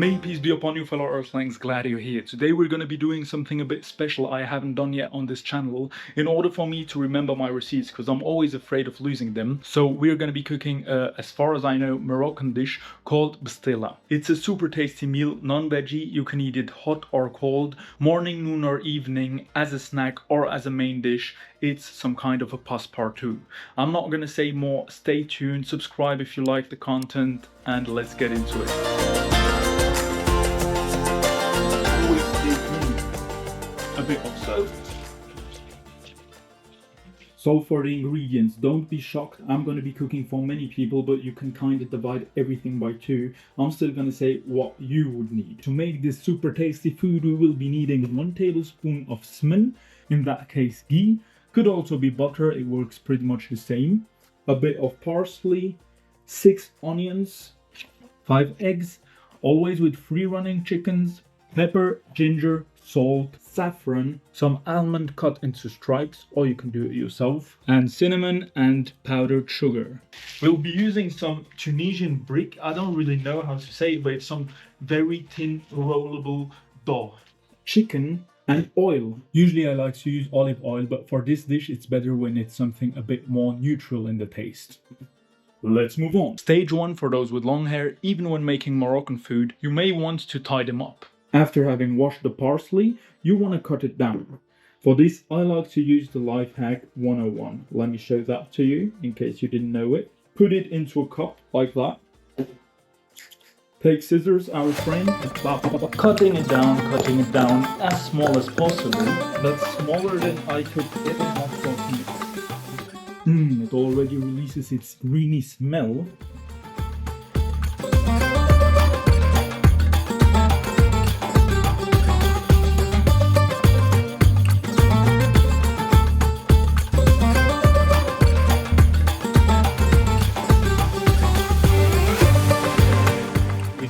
May peace be upon you, fellow Earthlings, glad you're here. Today we're going to be doing something a bit special I haven't done yet on this channel in order for me to remember my receipts, because I'm always afraid of losing them. So we're going to be cooking, as far as I know, Moroccan dish called bastila. It's a super tasty meal, non-veggie. You can eat it hot or cold, morning, noon or evening, as a snack or as a main dish. It's some kind of a passepartout. I'm not going to say more. Stay tuned, subscribe if you like the content, and let's get into it. A bit of salt. So for the ingredients, don't be shocked, I'm going to be cooking for many people, but you can kind of divide everything by two. I'm still going to say what you would need. To make this super tasty food, we will be needing 1 tablespoon of Smen, in that case ghee. Could also be butter, it works pretty much the same. A bit of parsley, 6 onions, 5 eggs, always with free running chickens, pepper, ginger, salt, saffron, some almond cut into stripes, or you can do it yourself, and cinnamon and powdered sugar. We'll be using some Tunisian Brik. I don't really know how to say it, but it's some very thin rollable dough. Chicken and oil. Usually I like to use olive oil, but for this dish it's better when it's something a bit more neutral in the taste. Let's move on. Stage 1 for those with long hair. Even when making Moroccan food, you may want to tie them up. After having washed the parsley, you want to cut it down. For this, I like to use the life hack 101. Let me show that to you, in case you didn't know it. Put it into a cup, like that. Take scissors, our friend. Cutting it down as small as possible. That's smaller than I could ever have gotten. It already releases its greeny smell.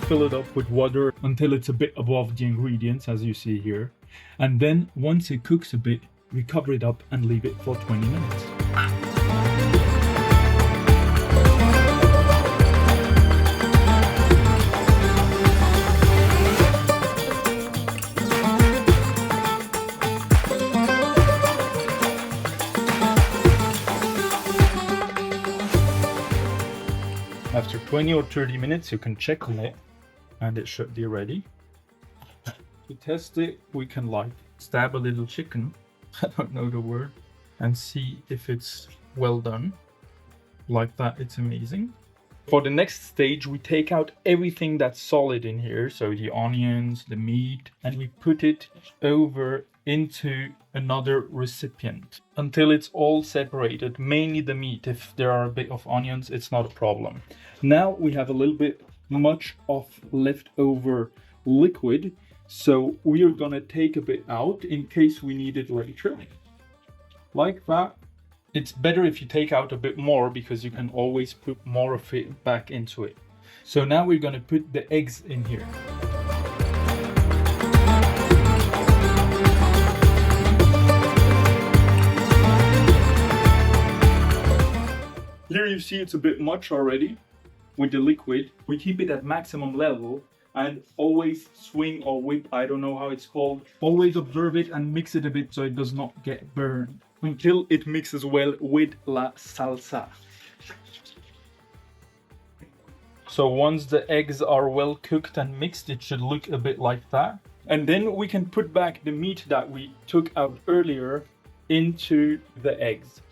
Fill it up with water until it's a bit above the ingredients, as you see here. And then once it cooks a bit, we cover it up and leave it for 20 minutes. After 20 or 30 minutes, you can check on it, and it should be ready. To test it, we can like stab a little chicken, I don't know the word, and see if it's well done. Like that, it's amazing. For the next stage, we take out everything that's solid in here, so the onions, the meat, and we put it over into another recipient until it's all separated, mainly the meat. If there are a bit of onions, it's not a problem. Now we have a little bit much of leftover liquid, so we are gonna take a bit out in case we need it later, like that. It's better if you take out a bit more, because you can always put more of it back into it. So now we're gonna put the eggs in here. Here you see it's a bit much already. With the liquid, we keep it at maximum level and always swing or whip, I don't know how it's called. Always observe it and mix it a bit so it does not get burned until it mixes well with la salsa. So once the eggs are well cooked and mixed, it should look a bit like that. And then we can put back the meat that we took out earlier into the eggs.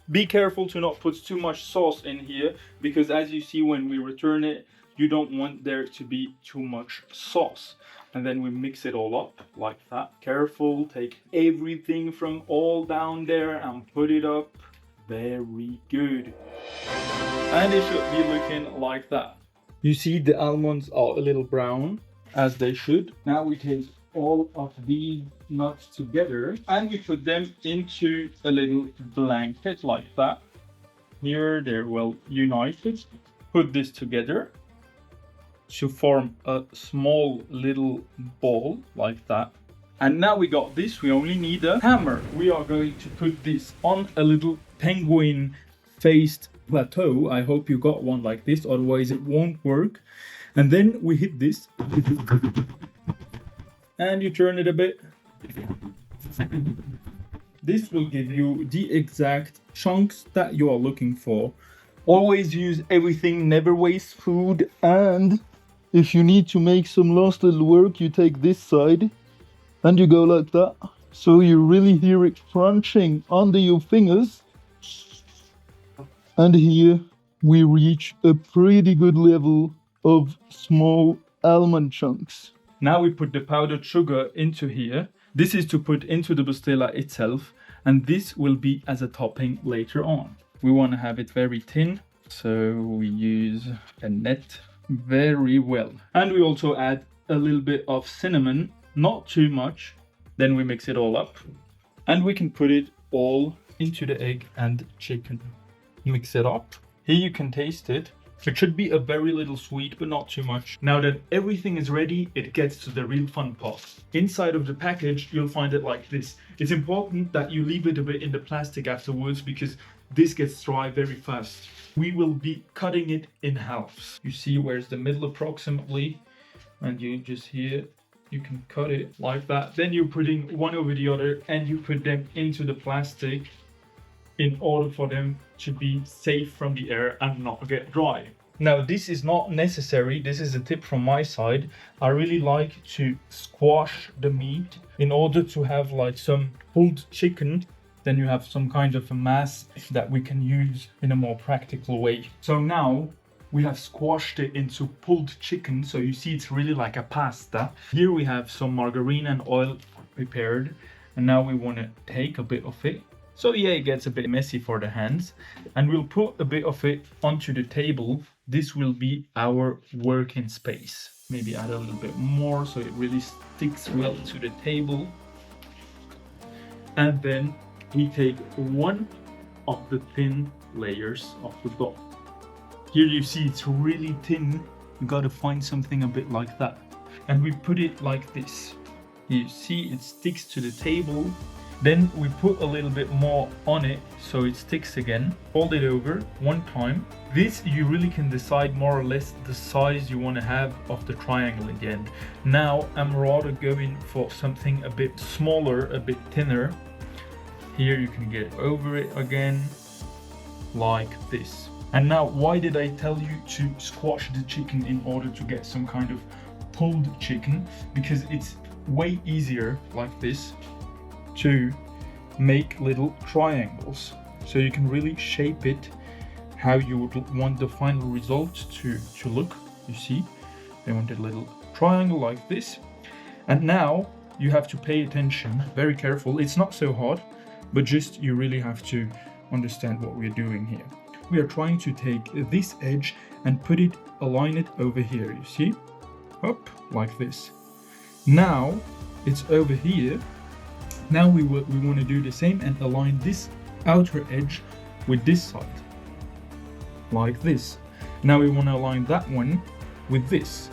Be careful to not put too much sauce in here, because as you see when we return it, you don't want there to be too much sauce. And then we mix it all up like that. Careful, take everything from all down there and put it up. Very good. And it should be looking like that. You see the almonds are a little brown, as they should. Now we take all of these nuts together and we put them into a little blanket like that. Here they're well united. Put this together to form a small little ball like that. And now we got this, we only need a hammer. We are going to put this on a little penguin faced plateau. I hope you got one like this, otherwise it won't work. And then we hit this. And you turn it a bit. This will give you the exact chunks that you are looking for. Always use everything, never waste food. And if you need to make some last little work, you take this side and you go like that. So you really hear it crunching under your fingers. And here we reach a pretty good level of small almond chunks. Now we put the powdered sugar into here. This is to put into the pastilla itself, and this will be as a topping later on. We want to have it very thin, so we use a net very well. And we also add a little bit of cinnamon, not too much. Then we mix it all up, and we can put it all into the egg and chicken. Mix it up. Here you can taste it. It should be a very little sweet, but not too much. Now that everything is ready, it gets to the real fun part. Inside of the package, you'll find it like this. It's important that you leave it a bit in the plastic afterwards because this gets dry very fast. We will be cutting it in halves. You see where's the middle approximately, and you just here, you can cut it like that. Then you're putting one over the other and you put them into the plastic in order for them to be safe from the air and not get dry. Now this is not necessary, this is a tip from my side. I really like to squash the meat in order to have like some pulled chicken. Then you have some kind of a mass that we can use in a more practical way. So now we have squashed it into pulled chicken, so you see it's really like a pasta. Here we have some margarine and oil prepared, and now we want to take a bit of it. So yeah, it gets a bit messy for the hands, and we'll put a bit of it onto the table. This will be our working space. Maybe add a little bit more so it really sticks well to the table. And then we take one of the thin layers of the dough. Here you see it's really thin. You gotta find something a bit like that. And we put it like this. You see it sticks to the table. Then we put a little bit more on it so it sticks again. Fold it over one time. This you really can decide more or less the size you want to have of the triangle again. Now I'm rather going for something a bit smaller, a bit thinner. Here you can get over it again like this. And now why did I tell you to squash the chicken in order to get some kind of pulled chicken? Because it's way easier like this to make little triangles, so you can really shape it how you would want the final result to look. You see, they want a little triangle like this. And now you have to pay attention, very careful. It's not so hard, but just you really have to understand what we're doing here. We are trying to take this edge and put it, align it over here, you see, up like this. Now it's over here. Now we want to do the same and align this outer edge with this side, like this. Now we want to align that one with this.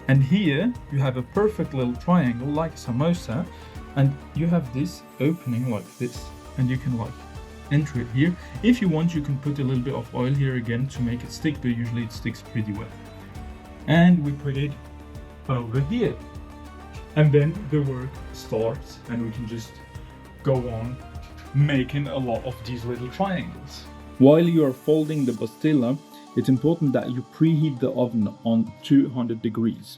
And here you have a perfect little triangle like samosa, and you have this opening like this, and you can like enter it here. If you want, you can put a little bit of oil here again to make it stick, but usually it sticks pretty well. And we put it over here. And then the work starts, and we can just go on making a lot of these little triangles. While you are folding the pastilla, it's important that you preheat the oven on 200 degrees.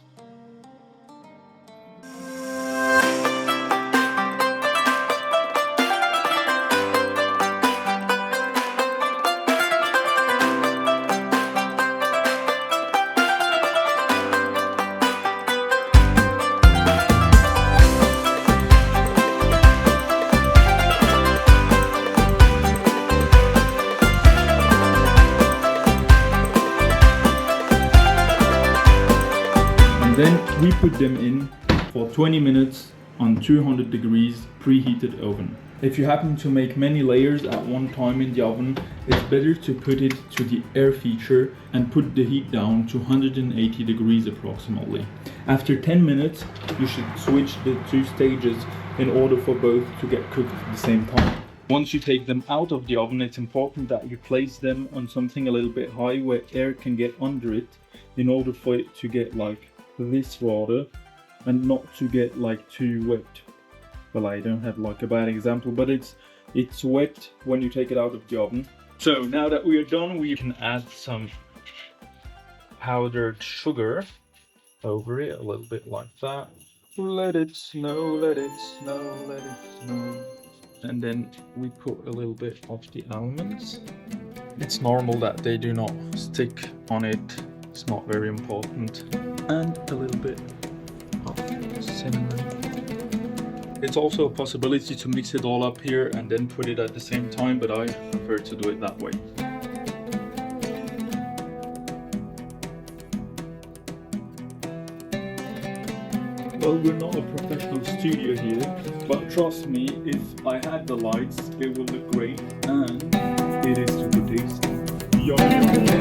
Then we put them in for 20 minutes on 200 degrees preheated oven. If you happen to make many layers at one time in the oven, it's better to put it to the air feature and put the heat down to 180 degrees approximately. After 10 minutes, you should switch the two stages in order for both to get cooked at the same time. Once you take them out of the oven, it's important that you place them on something a little bit high where air can get under it in order for it to get like this rather, and not to get like too wet. Well, I don't have like a bad example, but it's wet when you take it out of the oven. So now that we are done, we can add some powdered sugar over it, a little bit like that. Let it snow, let it snow, let it snow. And then we put a little bit of the almonds. It's normal that they do not stick on it. It's not very important. And a little bit of cinnamon. It's also a possibility to mix it all up here and then put it at the same time, but I prefer to do it that way. Well, we're not a professional studio here, but trust me, if I had the lights, it would look great, and it is super tasty. Yum, yum.